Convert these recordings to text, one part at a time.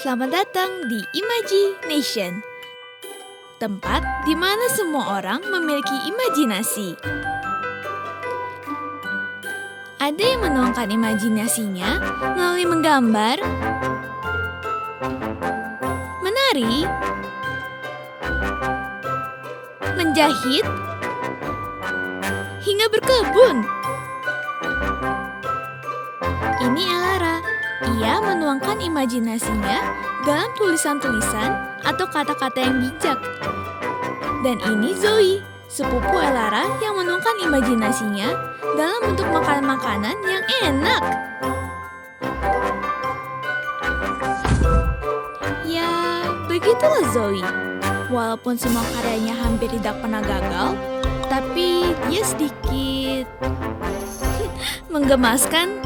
Selamat datang di Imagination, tempat di mana semua orang memiliki imajinasi. Ada yang menuangkan imajinasinya melalui menggambar, menari, menjahit, hingga berkebun. Ini Elara. Ia menuangkan imajinasinya dalam tulisan-tulisan atau kata-kata yang bijak. Dan ini Zoe, sepupu Elara yang menuangkan imajinasinya dalam bentuk makanan-makanan yang enak. Ya, begitulah Zoe. Walaupun semua karyanya hampir tidak pernah gagal, tapi dia sedikit menggemaskan.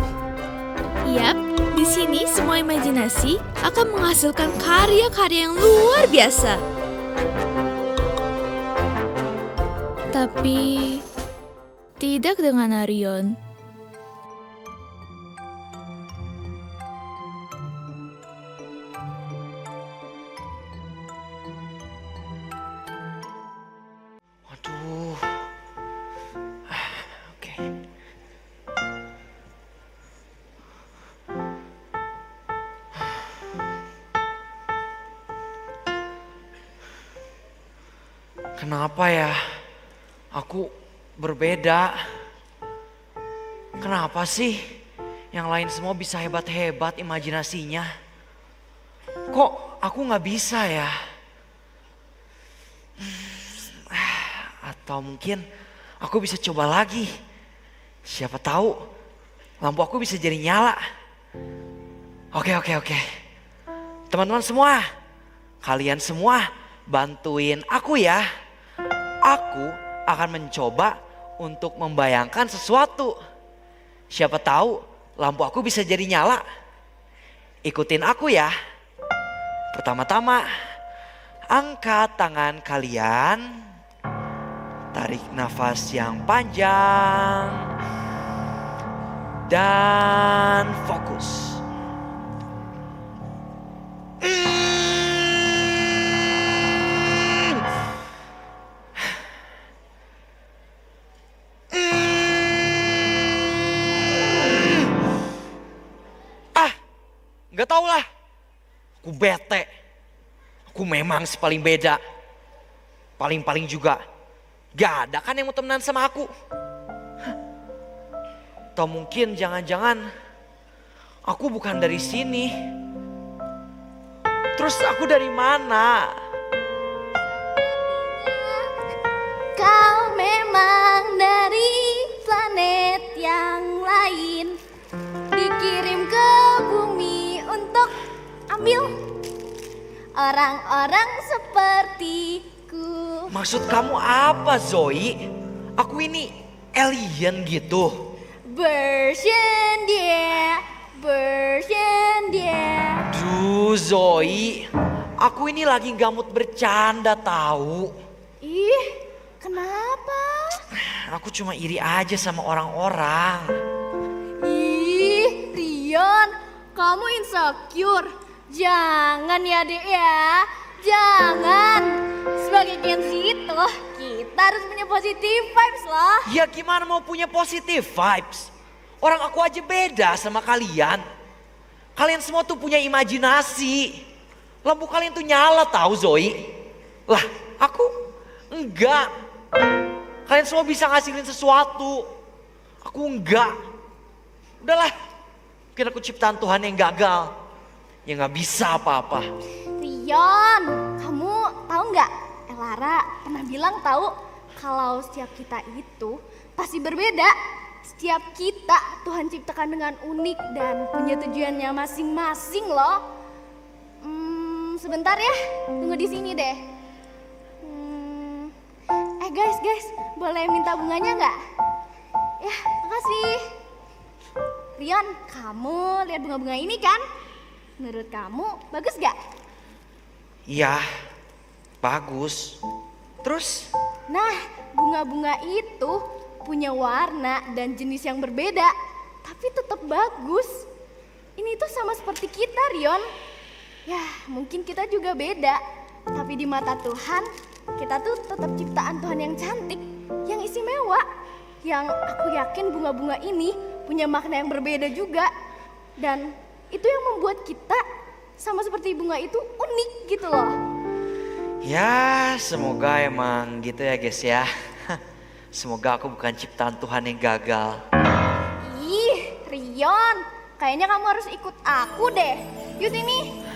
Yap, di sini semua imajinasi akan menghasilkan karya-karya yang luar biasa. Tapi tidak dengan Arion. Waduh. Oke. Kenapa ya? Aku berbeda. Kenapa sih yang lain semua bisa hebat-hebat imajinasinya? Kok aku nggak bisa ya? Atau mungkin aku bisa coba lagi. Siapa tahu lampu aku bisa jadi nyala. Oke. Teman-teman semua, kalian semua bantuin aku ya. Aku akan mencoba untuk membayangkan sesuatu. Siapa tahu lampu aku bisa jadi nyala. Ikutin aku ya. Pertama-tama, angkat tangan kalian. Tarik nafas yang panjang. Dan fokus. Gak tau lah, aku bete. Aku memang si paling beda. Paling-paling juga gak ada kan yang mau temenan sama aku. Atau mungkin jangan-jangan aku bukan dari sini. Terus aku dari mana? Kau memang dari planet yang lain, dikirim ke bumi untuk ambil orang-orang sepertiku. Maksud kamu apa Zoe? Aku ini alien gitu. Version dia. Duh Zoe, aku ini lagi gamut bercanda tahu. Ih, kenapa? Aku cuma iri aja sama orang-orang. Ih, Rion, kamu insecure. Jangan ya dek ya, jangan. Sebagai Gen Z itu, kita harus punya positive vibes loh. Ya gimana mau punya positive vibes? Orang aku aja beda sama kalian. Kalian semua tuh punya imajinasi. Lampu kalian tuh nyala tahu Zoe. Lah aku enggak. Kalian semua bisa ngasilin sesuatu. Aku enggak. Udahlah, mungkin aku ciptaan Tuhan yang gagal. Yang gak bisa apa-apa. Rion, kamu tahu nggak? Elara pernah bilang tahu kalau setiap kita itu pasti berbeda. Setiap kita Tuhan ciptakan dengan unik dan punya tujuannya masing-masing loh. Sebentar ya, tunggu di sini deh. Guys, boleh minta bunganya nggak? Ya, makasih. Rion, kamu lihat bunga-bunga ini kan? Menurut kamu bagus gak? Iya, bagus. Terus? Nah, bunga-bunga itu punya warna dan jenis yang berbeda, tapi tetap bagus. Ini tuh sama seperti kita, Rion. Ya, mungkin kita juga beda. Tapi di mata Tuhan, kita tuh tetap ciptaan Tuhan yang cantik, yang istimewa. Yang aku yakin bunga-bunga ini punya makna yang berbeda juga. Dan itu yang membuat kita sama seperti bunga itu unik gitu loh. Ya, semoga emang gitu ya guys ya. Semoga aku bukan ciptaan Tuhan yang gagal. Ih, Rion, kayaknya kamu harus ikut aku deh. Yuk sini.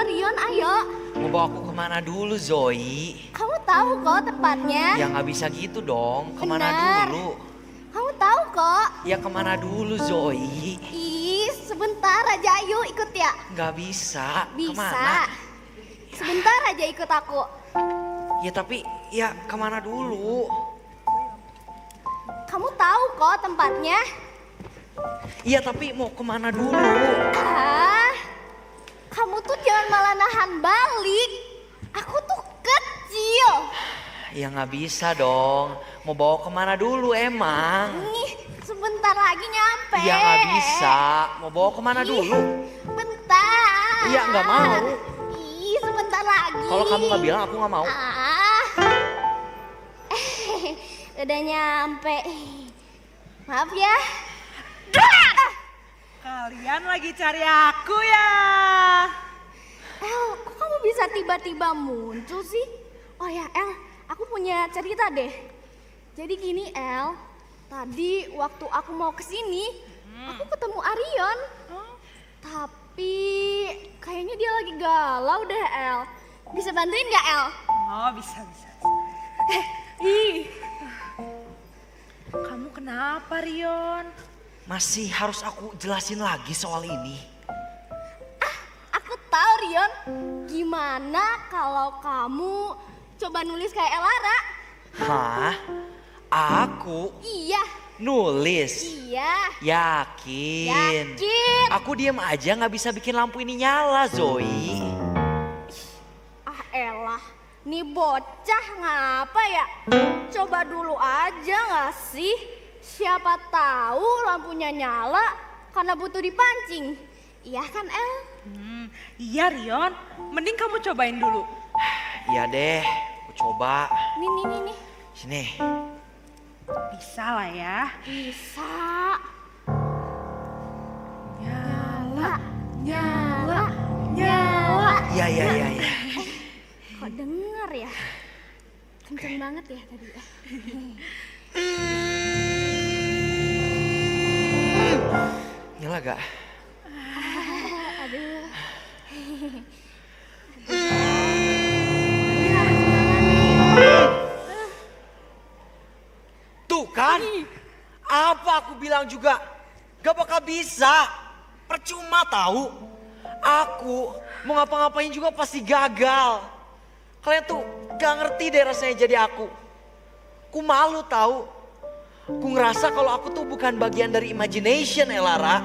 Rion, ayo. Mau bawa aku kemana dulu, Zoe? Kamu tahu kok tempatnya. Ya nggak bisa gitu dong. Kemana Benar. dulu? Kamu tahu kok. Ya kemana dulu, Zoe? Ih, sebentar aja, ayo ikut ya? Nggak bisa. Bisa. Kemana? Sebentar aja ikut aku. Ya tapi ya kemana dulu? Kamu tahu kok tempatnya. Iya tapi mau kemana dulu? Ah, kamu tuh jangan malah nahan balik. Aku tuh kecil. Ya nggak bisa dong. Mau bawa kemana dulu emang? Nih, sebentar lagi nyampe. Iya nggak bisa. Mau bawa kemana dulu? Bentar. Iya nggak mau. Ih, sebentar lagi. Kalau kamu nggak bilang aku nggak mau. Udah nyampe. Maaf ya. Kalian lagi cari aku ya? El, kok kamu bisa tiba-tiba muncul sih? Oh ya El, aku punya cerita deh. Jadi gini El, tadi waktu aku mau kesini, aku ketemu Arion. Tapi kayaknya dia lagi galau deh El. Bisa bantuin gak El? Oh bisa. Ih, Kamu kenapa Rion? Masih harus aku jelasin lagi soal ini? aku tahu Rion. Gimana kalau kamu coba nulis kayak Elara? Hah? Aku Iya, nulis? iya. Yakin? Yakin. Aku diem aja nggak bisa bikin lampu ini nyala, Zoe. Ah elah, nih bocah ngapa ya? Coba dulu aja gak sih? Siapa tahu lampunya nyala karena butuh dipancing. Iya kan El? Iya Rion, mending kamu cobain dulu. Iya deh, aku coba. Nih. Sini. Bisa lah ya. Bisa. Nyala. Nyala. Iya. Kok denger ya? Kenceng banget ya tadi. Nyala gak? Aduh. Tuh kan? Apa aku bilang juga? Gak bakal bisa. Percuma tahu. Aku mau ngapa-ngapain juga pasti gagal. Kalian tuh gak ngerti deh rasanya jadi aku. Aku malu tahu. Aku ngerasa kalau aku tuh bukan bagian dari imagination, Elara.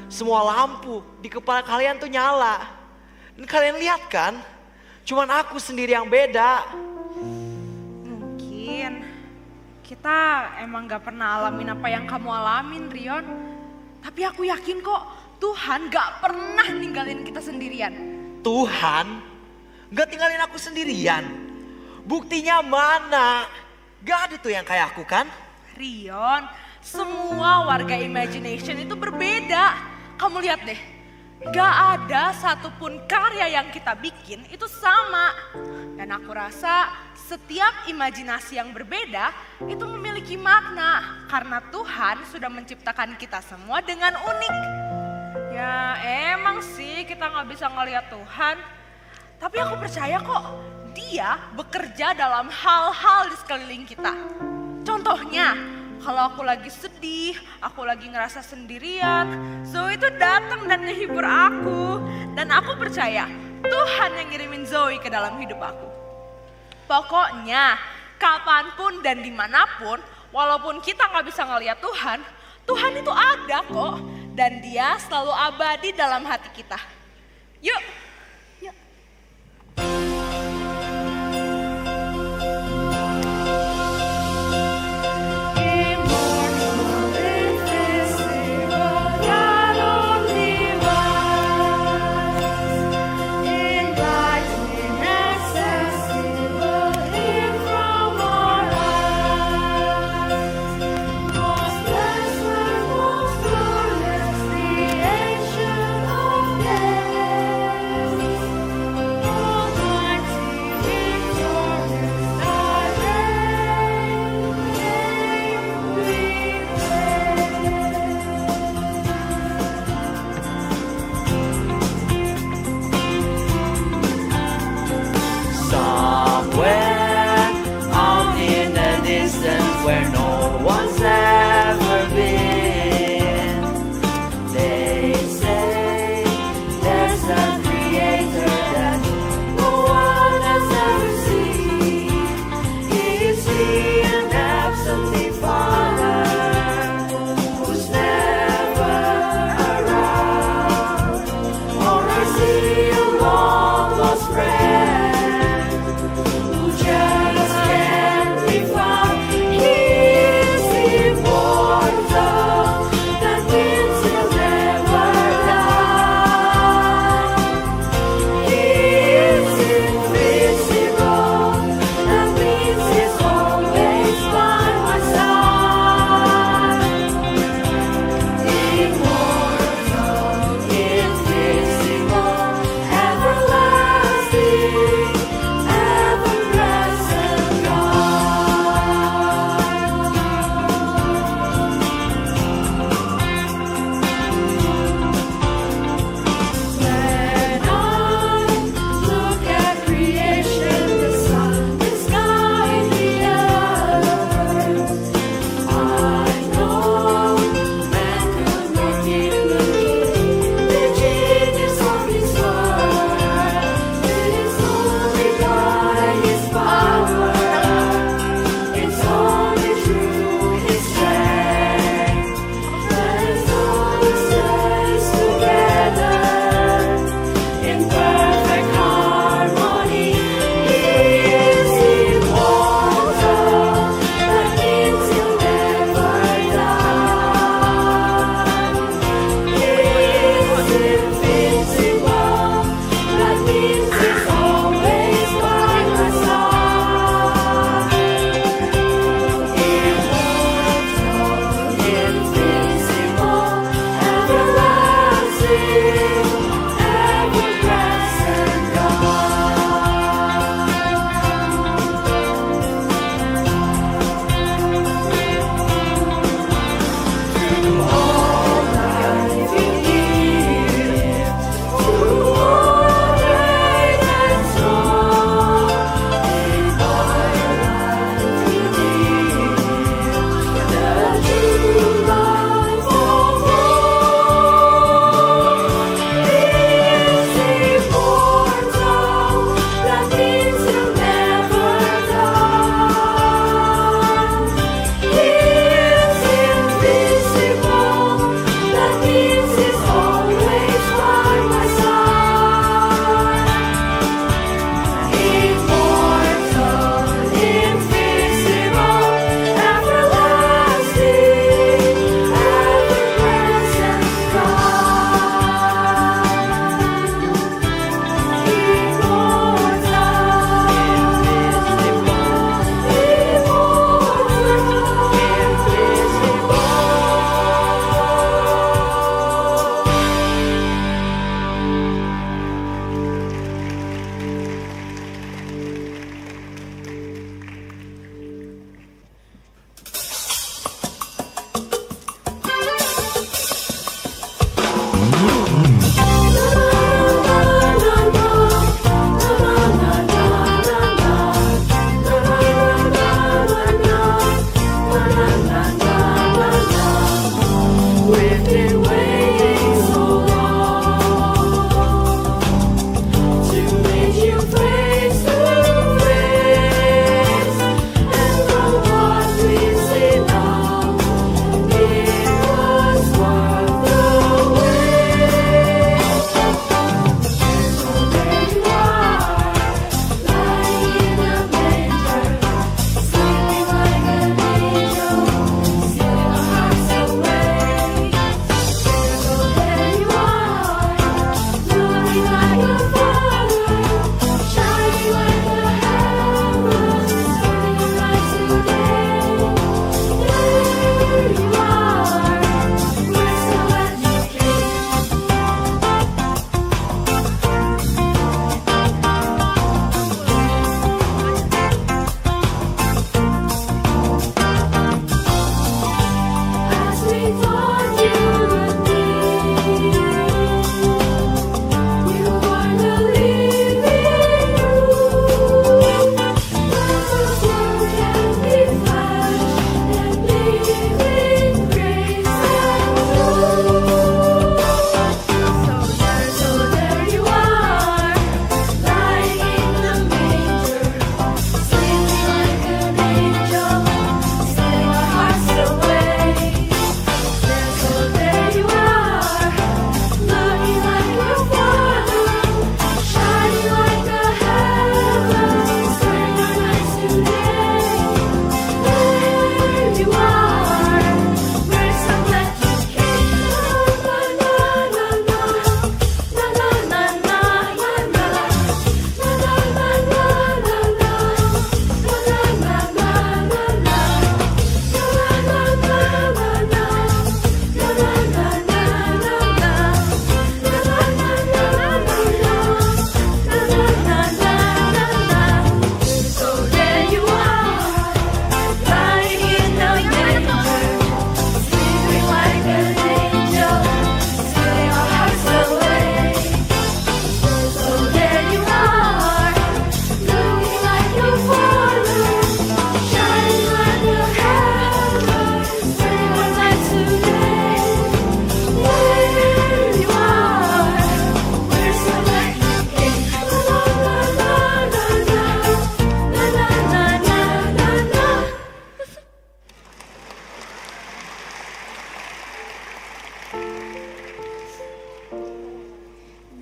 Semua lampu di kepala kalian tuh nyala. Dan kalian lihat kan? Cuman aku sendiri yang beda. Mungkin kita emang gak pernah alamin apa yang kamu alamin Rion. Tapi aku yakin kok Tuhan gak pernah ninggalin kita sendirian. Tuhan gak tinggalin aku sendirian. Buktinya mana? Gak ada tuh yang kayak aku kan? Rion, semua warga imagination itu berbeda. Kamu lihat deh, gak ada satupun karya yang kita bikin itu sama. Dan aku rasa setiap imajinasi yang berbeda itu memiliki makna. Karena Tuhan sudah menciptakan kita semua dengan unik. Ya emang sih kita gak bisa ngeliat Tuhan. Tapi aku percaya kok Dia bekerja dalam hal-hal di sekeliling kita. Contohnya, kalau aku lagi sedih, aku lagi ngerasa sendirian, Zoe itu datang dan menghibur aku. Dan aku percaya Tuhan yang ngirimin Zoe ke dalam hidup aku. Pokoknya, kapanpun dan dimanapun, walaupun kita gak bisa ngeliat Tuhan, Tuhan itu ada kok. Dan Dia selalu abadi dalam hati kita. Yuk.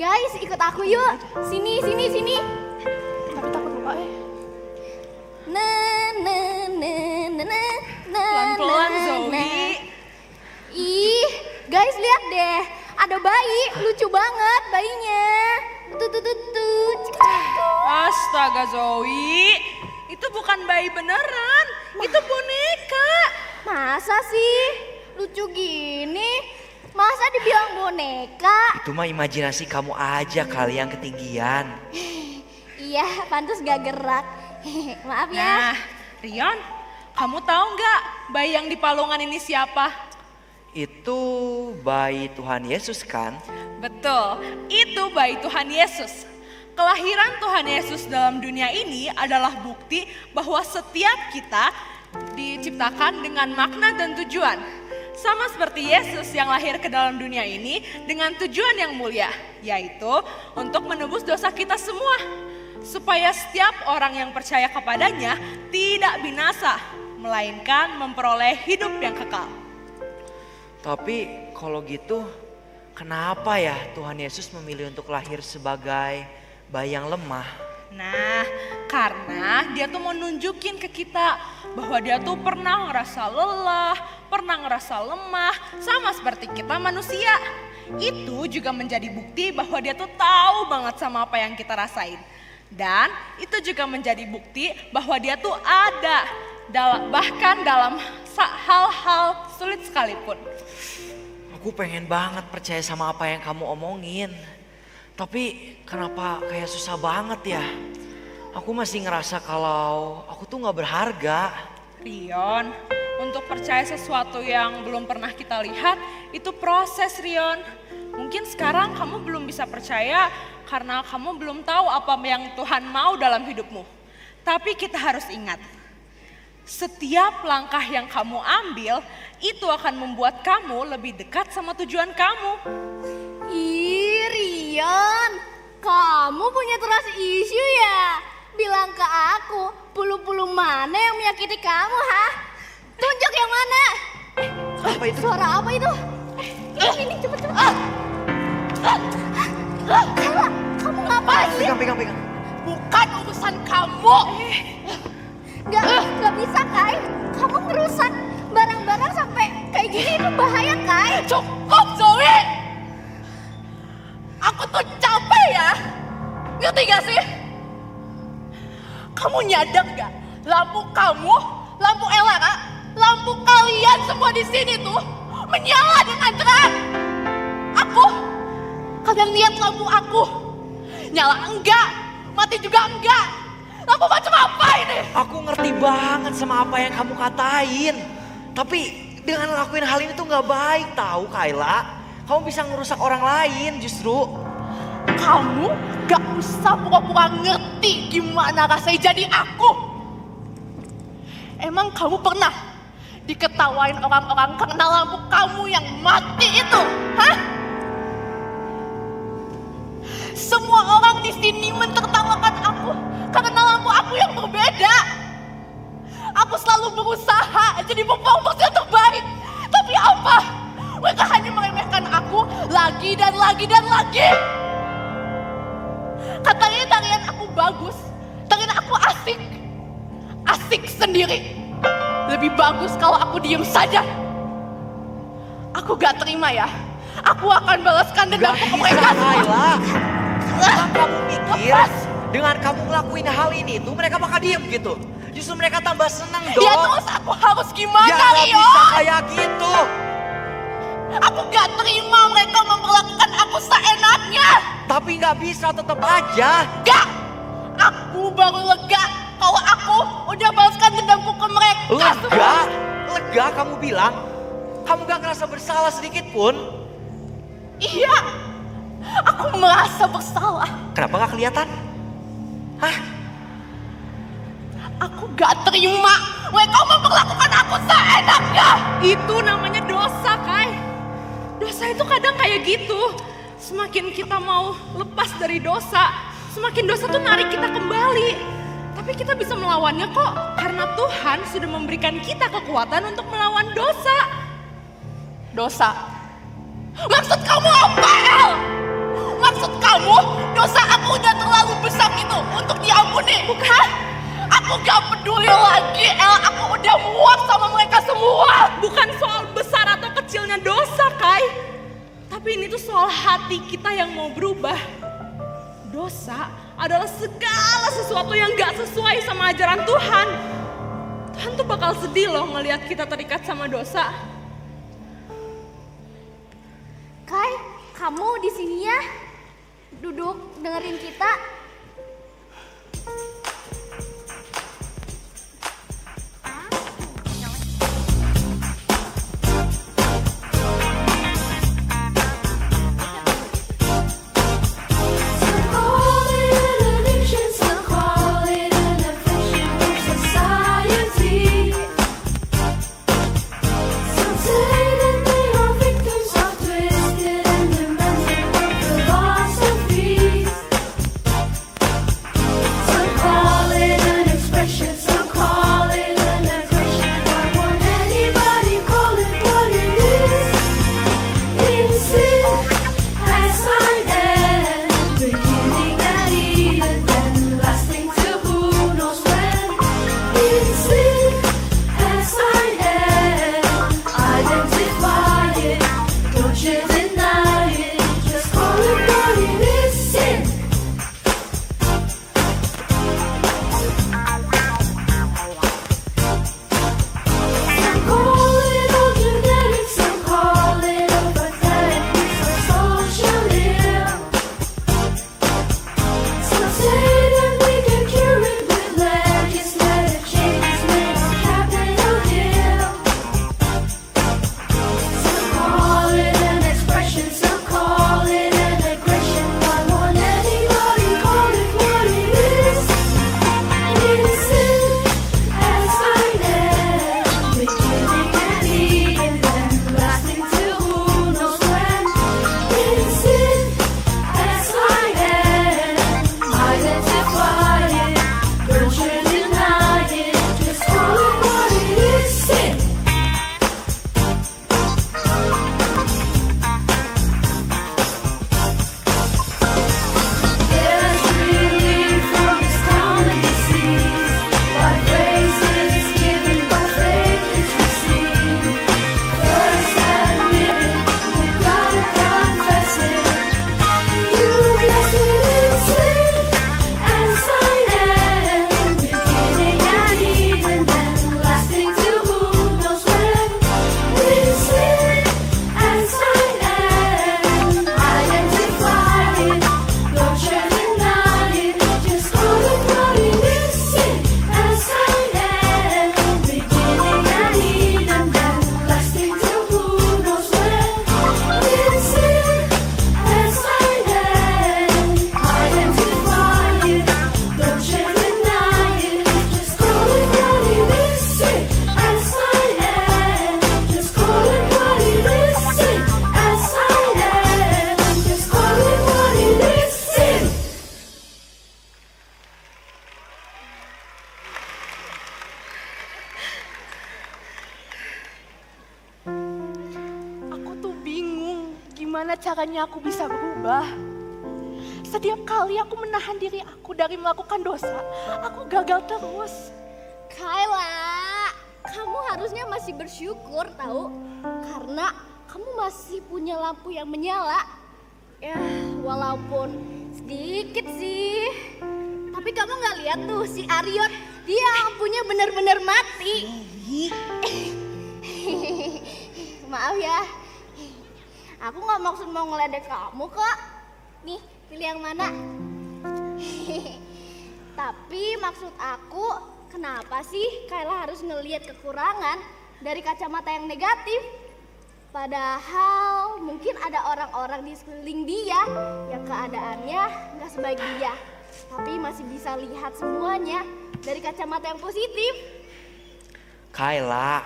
Guys, ikut aku yuk. Sini, sini, sini. Tapi takut lupa Na na na na na na. Pelan-pelan na, Zoe. na. Ih, guys lihat deh. Ada bayi, lucu banget bayinya. Tuh tuh tuh tuh. Cik, cik, tuh. Astaga Zoe, itu bukan bayi beneran, itu boneka. Masa sih? Lucu gini. Masa dibilang boneka? Itu mah imajinasi kamu aja kali yang ketinggian. Iya, pantas gak gerak. Maaf ya. Nah, Rion, kamu tahu nggak bayi yang di palungan ini siapa? Itu bayi Tuhan Yesus kan? Betul, itu bayi Tuhan Yesus. Kelahiran Tuhan Yesus dalam dunia ini adalah bukti bahwa setiap kita diciptakan dengan makna dan tujuan. Sama seperti Yesus yang lahir ke dalam dunia ini dengan tujuan yang mulia, yaitu untuk menebus dosa kita semua. Supaya setiap orang yang percaya kepadanya tidak binasa, melainkan memperoleh hidup yang kekal. Tapi kalau gitu, kenapa ya Tuhan Yesus memilih untuk lahir sebagai bayi yang lemah? Nah, karena dia tuh mau nunjukin ke kita bahwa dia tuh pernah ngerasa lelah, pernah ngerasa lemah, sama seperti kita manusia. Itu juga menjadi bukti bahwa dia tuh tahu banget sama apa yang kita rasain. Dan itu juga menjadi bukti bahwa dia tuh ada, bahkan dalam hal-hal sulit sekalipun. Aku pengen banget percaya sama apa yang kamu omongin. Tapi kenapa kayak susah banget ya? Aku masih ngerasa kalau aku tuh gak berharga. Rion, untuk percaya sesuatu yang belum pernah kita lihat, itu proses Rion. Mungkin sekarang kamu belum bisa percaya karena kamu belum tahu apa yang Tuhan mau dalam hidupmu. Tapi kita harus ingat, setiap langkah yang kamu ambil, itu akan membuat kamu lebih dekat sama tujuan kamu. Ih, Rion, kamu punya trust issue ya? Bilang ke aku, bulu-bulu mana yang menyakiti kamu, ha? Tunjuk yang mana? Apa itu? Suara apa itu? Ini cepet-cepet. Kayla, kamu ngapain sih? Pegang. Bukan urusan kamu. Gak bisa, Kai. Kamu ngerusak barang-barang sampai kayak gini, itu bahaya, Kai. Cukup Zoe. Aku tuh capek ya. Ngerti gak sih? Kamu nyadar gak? Lampu kamu, lampu Elara, lampu kalian semua di sini tuh menyala dengan terang. Kalian lihat lampu aku? Nyala enggak, mati juga enggak. Lampu macam apa ini? Aku ngerti banget sama apa yang kamu katain. Tapi dengan ngelakuin hal ini tuh gak baik tahu Kayla. Kamu bisa ngerusak orang lain justru. Kamu gak usah pura-pura ngerti gimana rasanya jadi aku. Emang kamu pernah diketawain orang-orang karena lampu kamu yang mati itu? Hah? Semua orang di sini mentertawakan aku karena lampu aku yang berbeda. Aku selalu berusaha jadi performer yang terbaik. Tapi apa? Mereka hanya meremehkan aku lagi dan lagi dan lagi. Katanya tarian aku bagus, tarian aku asik. Asik sendiri. Lebih bagus kalau aku diem saja. Aku gak terima ya. Aku akan balaskan dendamku ke mereka semua. Kayla. Emang kamu pikir dengan kamu ngelakuin hal ini tuh mereka bakal diem gitu? Justru mereka tambah senang dong. Ya terus aku harus gimana, Ya gak Rio? bisa kayak gitu. Aku gak terima mereka memperlakukan aku seenaknya. Tapi gak bisa, tetap aja. Gak, aku baru lega kalau aku udah balaskan dendamku ke mereka semua. Lega kamu bilang? Kamu gak ngerasa bersalah sedikit pun? Iya, aku merasa bersalah. Kenapa gak kelihatan? Hah? Aku gak terima mereka memperlakukan aku seenaknya. Itu namanya dosa, Kai. Dosa itu kadang kayak gitu. Semakin kita mau lepas dari dosa, semakin dosa tuh narik kita kembali. Tapi kita bisa melawannya kok, karena Tuhan sudah memberikan kita kekuatan untuk melawan dosa. Dosa. Maksud kamu apa, El? Maksud kamu hati kita yang mau berubah. Dosa adalah segala sesuatu yang gak sesuai sama ajaran Tuhan. Tuhan tuh bakal sedih loh ngelihat kita terikat sama dosa. Kai, kamu di sini ya. Duduk dengerin kita. Gimana caranya aku bisa berubah? Setiap kali aku menahan diri aku dari melakukan dosa, aku gagal terus. Kayla, kamu harusnya masih bersyukur tahu, karena kamu masih punya lampu yang menyala. Ya, walaupun sedikit sih. Tapi kamu nggak lihat tuh si Aryot, dia lampunya benar-benar mati. Maaf ya, aku nggak maksud mau ngeledek kamu kok. Nih, pilih yang mana? Tapi maksud aku, kenapa sih Kayla harus ngelihat kekurangan dari kacamata yang negatif? Padahal mungkin ada orang-orang di sekeliling dia yang keadaannya nggak sebaik dia, tapi masih bisa lihat semuanya dari kacamata yang positif. Kayla,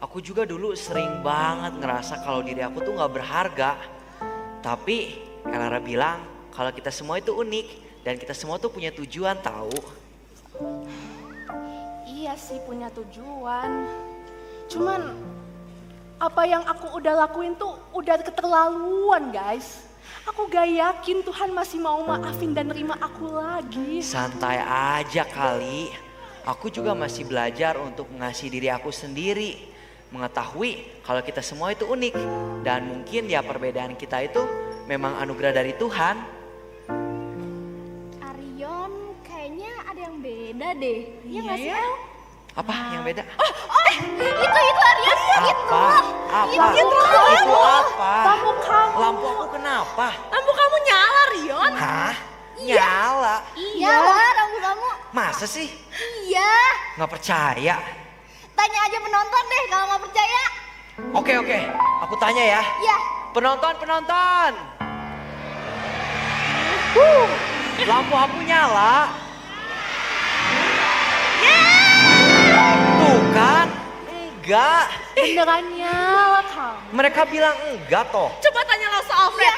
aku juga dulu sering banget ngerasa kalau diri aku tuh gak berharga. Tapi Lara bilang kalau kita semua itu unik dan kita semua tuh punya tujuan tahu. Iya sih punya tujuan. Cuman apa yang aku udah lakuin tuh udah keterlaluan guys. Aku gak yakin Tuhan masih mau maafin dan nerima aku lagi. Santai aja kali. Aku juga masih belajar untuk mengasihi diri aku sendiri. Mengetahui kalau kita semua itu unik. Dan mungkin ya perbedaan kita itu memang anugerah dari Tuhan. Arion, kayaknya ada yang beda deh. Iya nggak sih, ya. El? Apa yang beda? Itu Arion, itu. Apa? Itu. Itu apa? Lampu kamu. Lampu aku kenapa? Lampu kamu nyala, Rion. Hah? Nyala? Iya lah, rambut kamu. Masa sih? Iya. Nggak percaya? Tanya aja penonton deh kalau nggak percaya. Oke, aku tanya ya. Iya. Penonton. Lampu aku nyala. Tuh kan? Enggak. Beneran nyala kamu. Mereka bilang enggak toh. Coba tanya langsung Alfred.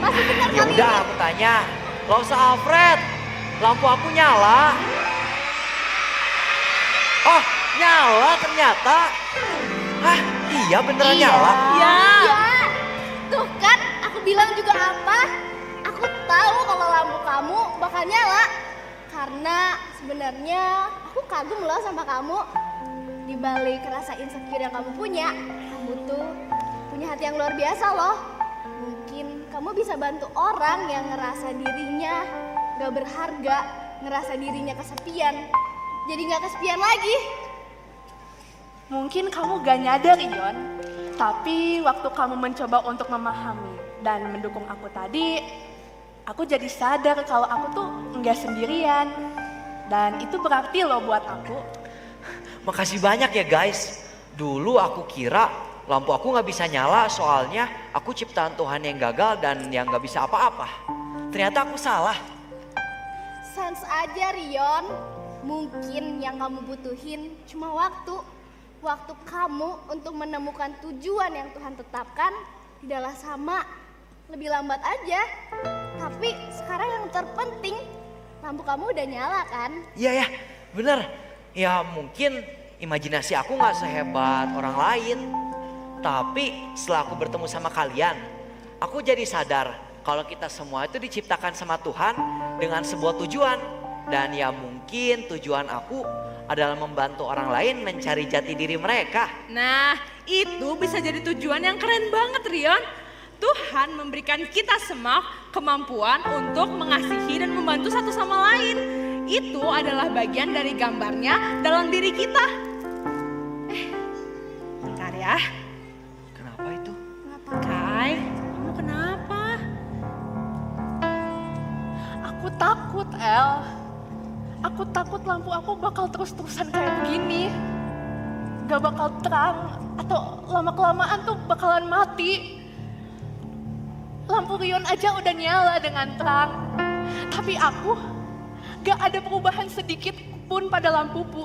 Pasti benar Ya kali udah ini. aku tanya. Lausa Alfred, lampu aku nyala. Oh, nyala ternyata. Hah, iya beneran nyala. Iya. Iya. Tuh kan, aku bilang juga apa? Aku tahu kalau lampu kamu bakal nyala. Karena sebenarnya aku kagum loh sama kamu. Di balik rasa insecure yang kamu punya, kamu tuh punya hati yang luar biasa loh. Mungkin kamu bisa bantu orang yang ngerasa dirinya gak berharga, ngerasa dirinya kesepian. Jadi gak kesepian lagi. Mungkin kamu gak nyadar, Ion. Tapi waktu kamu mencoba untuk memahami dan mendukung aku tadi, aku jadi sadar kalau aku tuh nggak sendirian. Dan itu berarti loh buat aku. Makasih banyak ya guys. Dulu aku kira lampu aku nggak bisa nyala soalnya aku ciptaan Tuhan yang gagal dan yang nggak bisa apa-apa. Ternyata aku salah. Sans aja Rion, mungkin yang kamu butuhin cuma waktu. Waktu kamu untuk menemukan tujuan yang Tuhan tetapkan tidaklah sama, lebih lambat aja. Tapi sekarang yang terpenting, lampu kamu udah nyala kan? Iya ya, bener. Ya mungkin imajinasi aku nggak sehebat orang lain. Tapi setelah aku bertemu sama kalian, aku jadi sadar kalau kita semua itu diciptakan sama Tuhan dengan sebuah tujuan. Dan ya mungkin tujuan aku adalah membantu orang lain mencari jati diri mereka. Nah, itu bisa jadi tujuan yang keren banget, Rion. Tuhan memberikan kita semua kemampuan untuk mengasihi dan membantu satu sama lain. Itu adalah bagian dari gambarnya dalam diri kita. Bentar ya. Kenapa itu? Kai, kamu kenapa? Aku takut, El. Aku takut lampu aku bakal terus-terusan kayak begini. Gak bakal terang atau lama-kelamaan tuh bakalan mati. Lampu Rion aja udah nyala dengan terang. Tapi aku gak ada perubahan sedikit pun pada lampuku.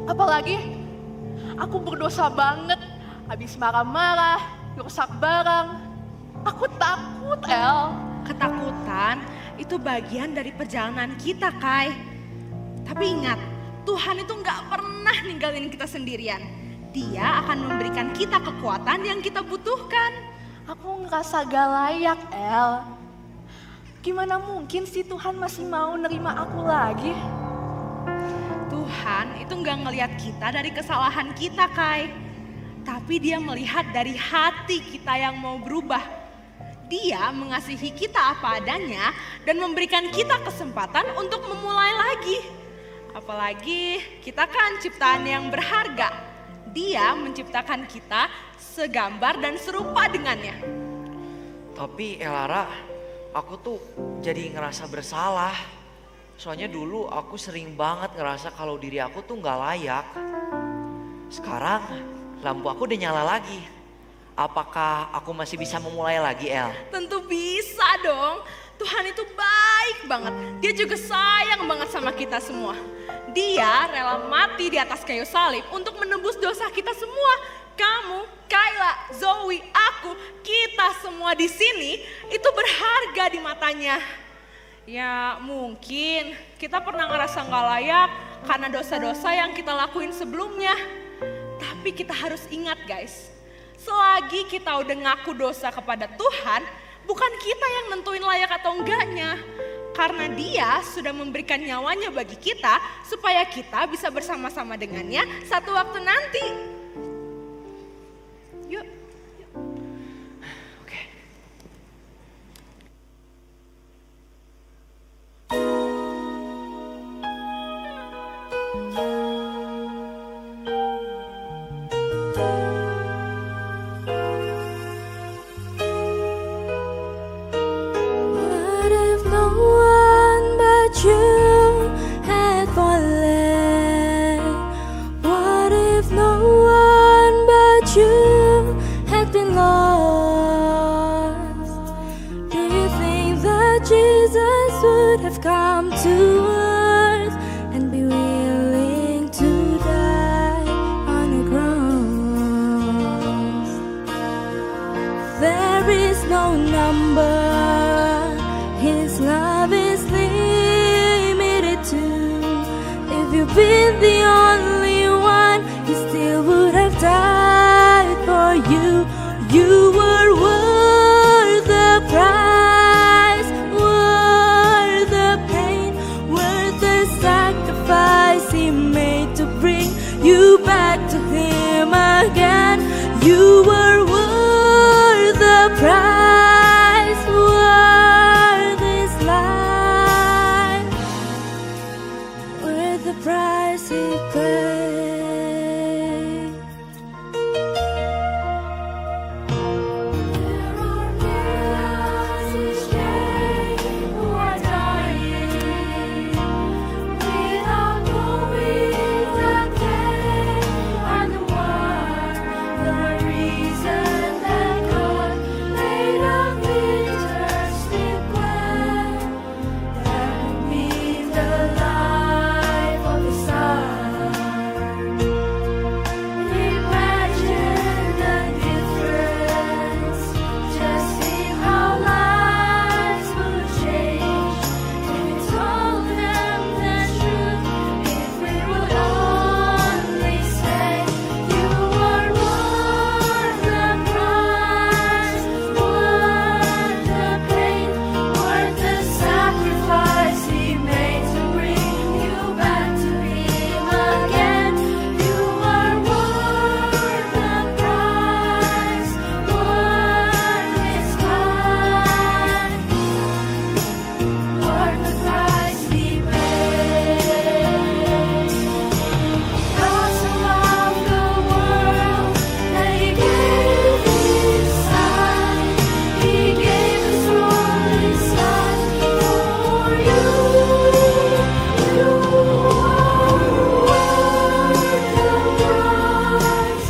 Apalagi aku berdosa banget. Habis marah-marah, rusak barang. Aku takut, El. Ketakutan itu bagian dari perjalanan kita, Kai. Tapi ingat, Tuhan itu gak pernah ninggalin kita sendirian. Dia akan memberikan kita kekuatan yang kita butuhkan. Aku ngerasa gak layak, El. Gimana mungkin sih Tuhan masih mau nerima aku lagi? Tuhan itu gak ngelihat kita dari kesalahan kita, Kai. Tapi dia melihat dari hati kita yang mau berubah. Dia mengasihi kita apa adanya dan memberikan kita kesempatan untuk memulai lagi. Apalagi kita kan ciptaan yang berharga. Dia menciptakan kita segambar dan serupa dengannya. Tapi Elara, aku tuh jadi ngerasa bersalah. Soalnya dulu aku sering banget ngerasa kalau diri aku tuh gak layak. Sekarang lampu aku udah nyala lagi. Apakah aku masih bisa memulai lagi, El? Tentu bisa dong. Tuhan itu baik banget. Dia juga sayang banget sama kita semua. Dia rela mati di atas kayu salib untuk menebus dosa kita semua. Kamu, Kayla, Zoe, aku, kita semua di sini itu berharga di matanya. Ya mungkin kita pernah ngerasa gak layak karena dosa-dosa yang kita lakuin sebelumnya. Tapi kita harus ingat guys, selagi kita udah ngaku dosa kepada Tuhan, bukan kita yang nentuin layak atau enggaknya. Karena dia sudah memberikan nyawanya bagi kita supaya kita bisa bersama-sama dengannya satu waktu nanti. Yuk. one but you had fallen? What if no one but you had been lost? Do you think that Jesus would have come to earth and be willing to die on a cross? There is no number His love is limited to. If you've been the only one, He still would have died for you. You were worth the price, worth the pain, worth the sacrifice He made to bring you back to Him again. You were worth the price, worth His life, worth the price He paid. There are millions each day who are dying without knowing that they are the one, the reason that God made a bittersweet plan that would mean the life of His Son. Imagine the difference, just see how lives would change if we told them the truth, if we would only say you were worth the price, worth the pain, worth the sacrifice He made to bring you back to Him again. You are worth the price, worth His life, worth the price He paid. God so loved the world that He gave His Son. He gave His only Son for you. You are worth the price,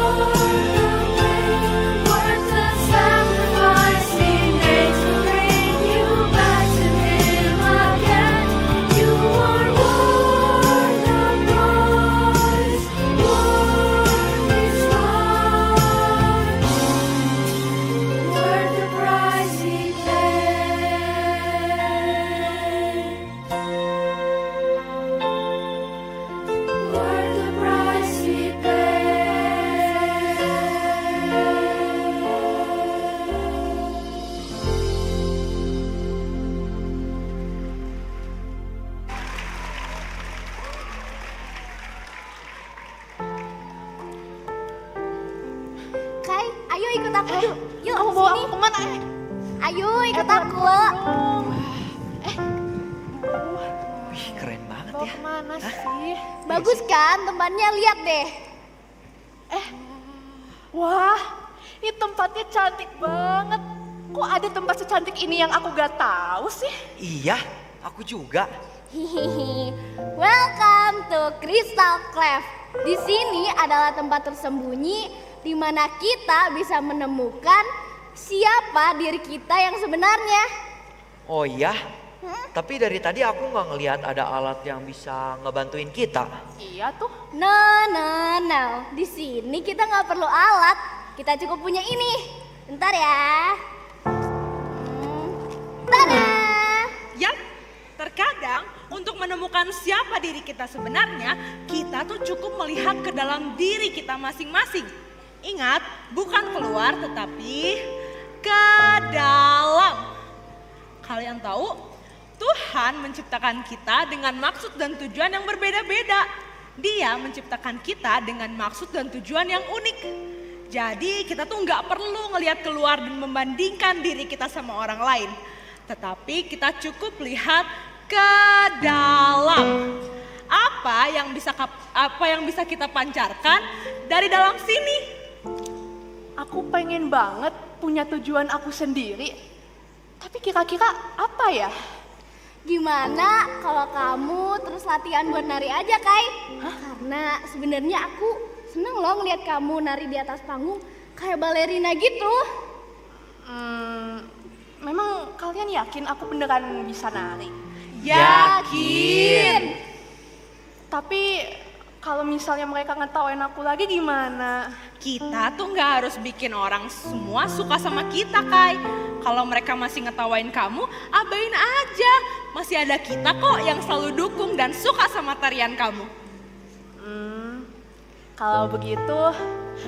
worth the pain, worth the sacrifice He made to bring you back to Him again. You are worth the price, worth His life, worth the price He paid, worth the price He Kai, ayo ikut aku yuk. Yuk, Kamu bawa sini. aku kemana? Ayo ikut aku. Dong. Wih, keren banget Bawa ya. kemana sih? Bagus kan tempatnya, lihat deh. Wah, ini tempatnya cantik banget. Kok ada tempat secantik ini yang aku gak tahu sih? Iya, aku juga. Hihihi. Welcome to Crystal Cleft. Di sini adalah tempat tersembunyi di mana kita bisa menemukan siapa diri kita yang sebenarnya. Oh iya? Tapi dari tadi aku nggak ngelihat ada alat yang bisa ngebantuin kita. Iya tuh. No, no, no. Di sini kita nggak perlu alat. Kita cukup punya ini. Bentar ya. Tada! Yap, terkadang untuk menemukan siapa diri kita sebenarnya, kita tuh cukup melihat ke dalam diri kita masing-masing. Ingat, bukan keluar tetapi ke dalam. Kalian tahu, Tuhan menciptakan kita dengan maksud dan tujuan yang berbeda-beda. Dia menciptakan kita dengan maksud dan tujuan yang unik. Jadi kita tuh nggak perlu ngelihat keluar dan membandingkan diri kita sama orang lain. Tetapi kita cukup lihat ke dalam. Apa yang bisa kita pancarkan dari dalam sini? Aku pengen banget punya tujuan aku sendiri. Tapi kira-kira apa ya? Gimana kalau kamu terus latihan buat nari aja, Kai? Karena sebenarnya aku seneng loh ngeliat kamu nari di atas panggung kayak balerina gitu. Memang kalian yakin aku beneran bisa nari? Yakin. Tapi kalau misalnya mereka ngetawain aku lagi gimana? Kita tuh nggak harus bikin orang semua suka sama kita, Kai. Kalau mereka masih ngetawain kamu, abain aja. Masih ada kita kok yang selalu dukung dan suka sama tarian kamu. Kalau begitu,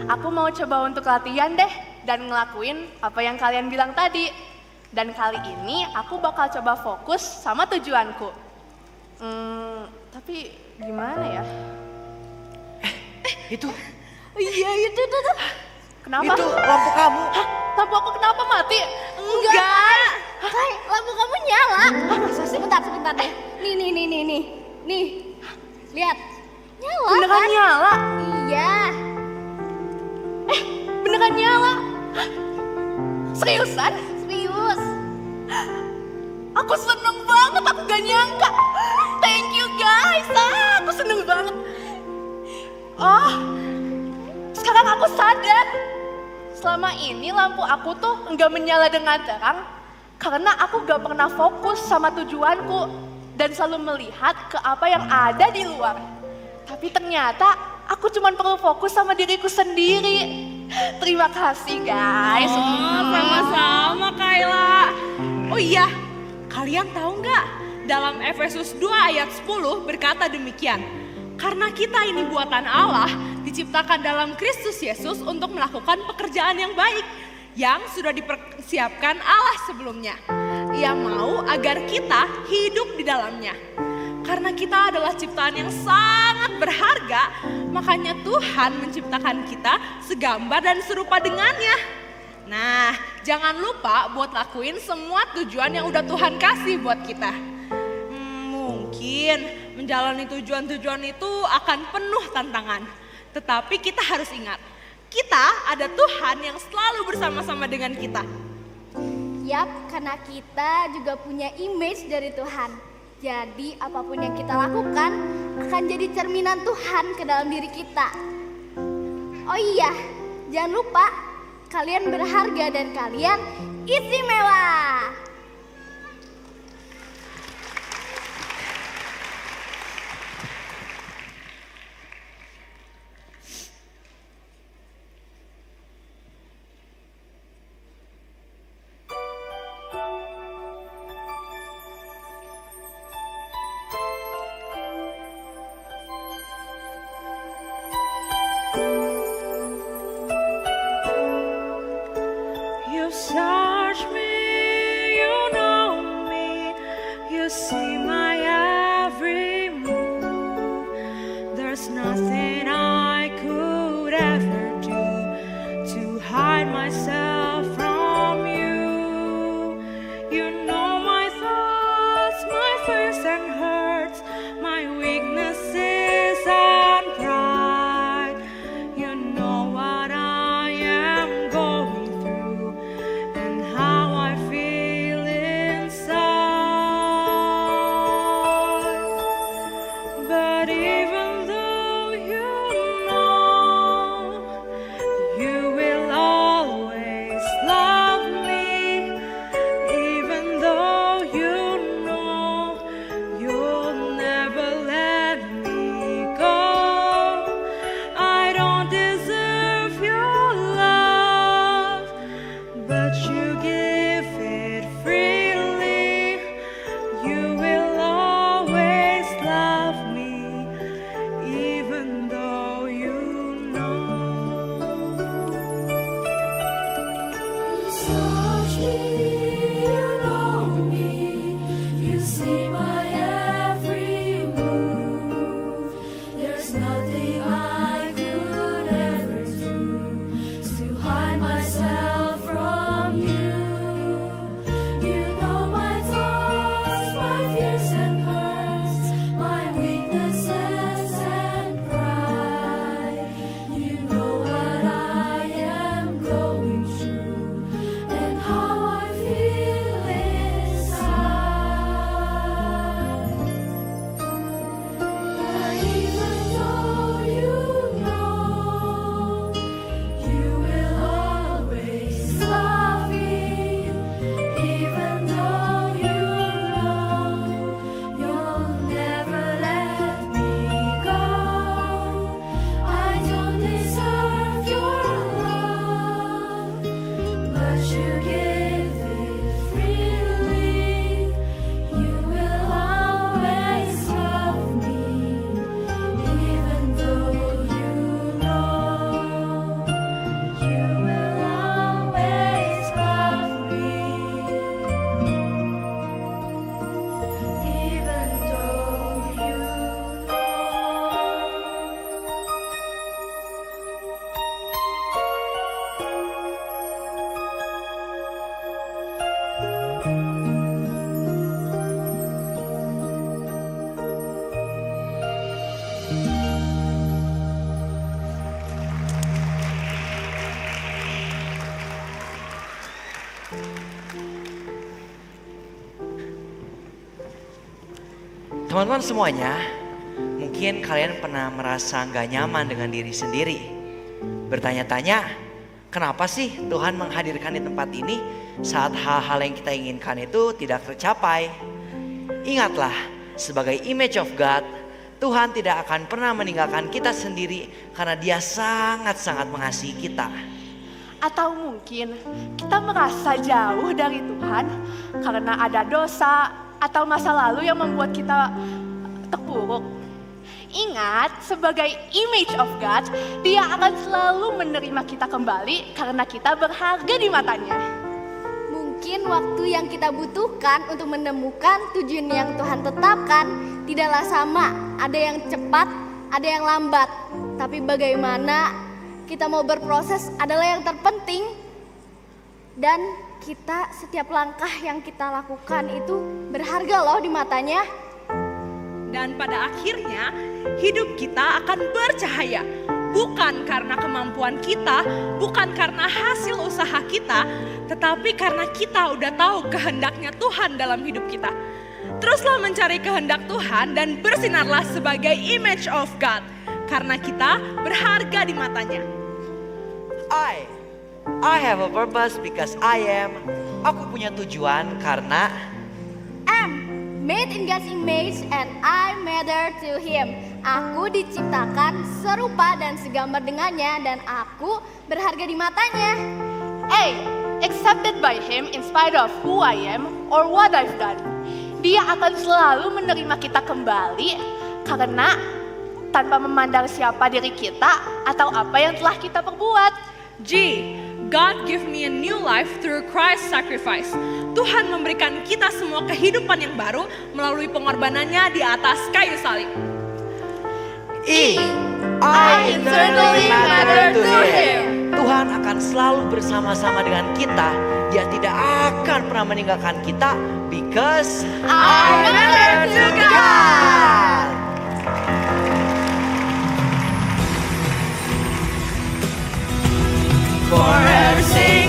aku mau coba untuk latihan deh dan ngelakuin apa yang kalian bilang tadi. Dan kali ini aku bakal coba fokus sama tujuanku. Tapi gimana ya? Itu, Iya itu tuh. Kenapa? itu lampu kamu. Hah? Lampu aku kenapa mati? Enggak. Kai, lampu kamu nyala. Masa sih? Sebentar deh. Nih. Lihat. Nyala Beneran kan? nyala? Iya. Beneran nyala? Hah? Seriusan? Serius. Aku seneng banget, aku gak nyangka. Thank you guys, aku seneng banget. Oh, sekarang aku sadar. Selama ini lampu aku tuh nggak menyala dengan terang karena aku gak pernah fokus sama tujuanku dan selalu melihat ke apa yang ada di luar. Tapi ternyata aku cuma perlu fokus sama diriku sendiri. Terima kasih guys. Sama-sama, Kayla. Oh iya, kalian tahu nggak? Dalam Efesus 2 ayat 10 berkata demikian. Karena kita ini buatan Allah, diciptakan dalam Kristus Yesus untuk melakukan pekerjaan yang baik yang sudah dipersiapkan Allah sebelumnya. Ia mau agar kita hidup di dalamnya. Karena kita adalah ciptaan yang sangat berharga, makanya Tuhan menciptakan kita segambar dan serupa dengannya. Nah, jangan lupa buat lakuin semua tujuan yang udah Tuhan kasih buat kita. Mungkin menjalani tujuan-tujuan itu akan penuh tantangan. Tetapi kita harus ingat, kita ada Tuhan yang selalu bersama-sama dengan kita. Yap, karena kita juga punya image dari Tuhan. Jadi apapun yang kita lakukan akan jadi cerminan Tuhan ke dalam diri kita. Oh iya, jangan lupa kalian berharga dan kalian istimewa. You search me, you know me, you see my every move. There's nothing I could ever do to hide myself from you. You know my thoughts, my fears and hurts, my weaknesses and pride. You know what I am going through and how I feel inside. But even though you know, you will always love me. Even though you know, you'll never let me go. I don't deserve your love, but you give it freely. You will always love me, even though you know. You search me, you know me, you see my every move. There's nothing I could ever do to hide myself from you. Teman-teman semuanya, mungkin kalian pernah merasa nggak nyaman dengan diri sendiri. Bertanya-tanya, kenapa sih Tuhan menghadirkan di tempat ini saat hal-hal yang kita inginkan itu tidak tercapai? Ingatlah, sebagai image of God, Tuhan tidak akan pernah meninggalkan kita sendiri karena Dia sangat-sangat mengasihi kita. Atau mungkin kita merasa jauh dari Tuhan karena ada dosa atau masa lalu yang membuat kita terpuruk. Ingat, sebagai image of God, Dia akan selalu menerima kita kembali karena kita berharga di matanya. Mungkin waktu yang kita butuhkan untuk menemukan tujuan yang Tuhan tetapkan tidaklah sama. Ada yang cepat, ada yang lambat. Tapi bagaimana kita mau berproses adalah yang terpenting. Dan kita setiap langkah yang kita lakukan itu berharga loh di matanya. Dan pada akhirnya hidup kita akan bercahaya. Bukan karena kemampuan kita, bukan karena hasil usaha kita, tetapi karena kita udah tahu kehendaknya Tuhan dalam hidup kita. Teruslah mencari kehendak Tuhan dan bersinarlah sebagai image of God. Karena kita berharga di matanya. I have a purpose because Aku punya tujuan karena Made in God's image and I matter to Him. Aku diciptakan serupa dan segambar dengannya dan aku berharga di matanya. Accepted by Him in spite of who I am or what I've done. Dia akan selalu menerima kita kembali karena tanpa memandang siapa diri kita atau apa yang telah kita perbuat. God give me a new life through Christ's sacrifice. Tuhan memberikan kita semua kehidupan yang baru melalui pengorbanannya di atas kayu salib. I eternally matter to Him. Tuhan akan selalu bersama-sama dengan kita. Dia tidak akan pernah meninggalkan kita because I matter to God. Forever sing.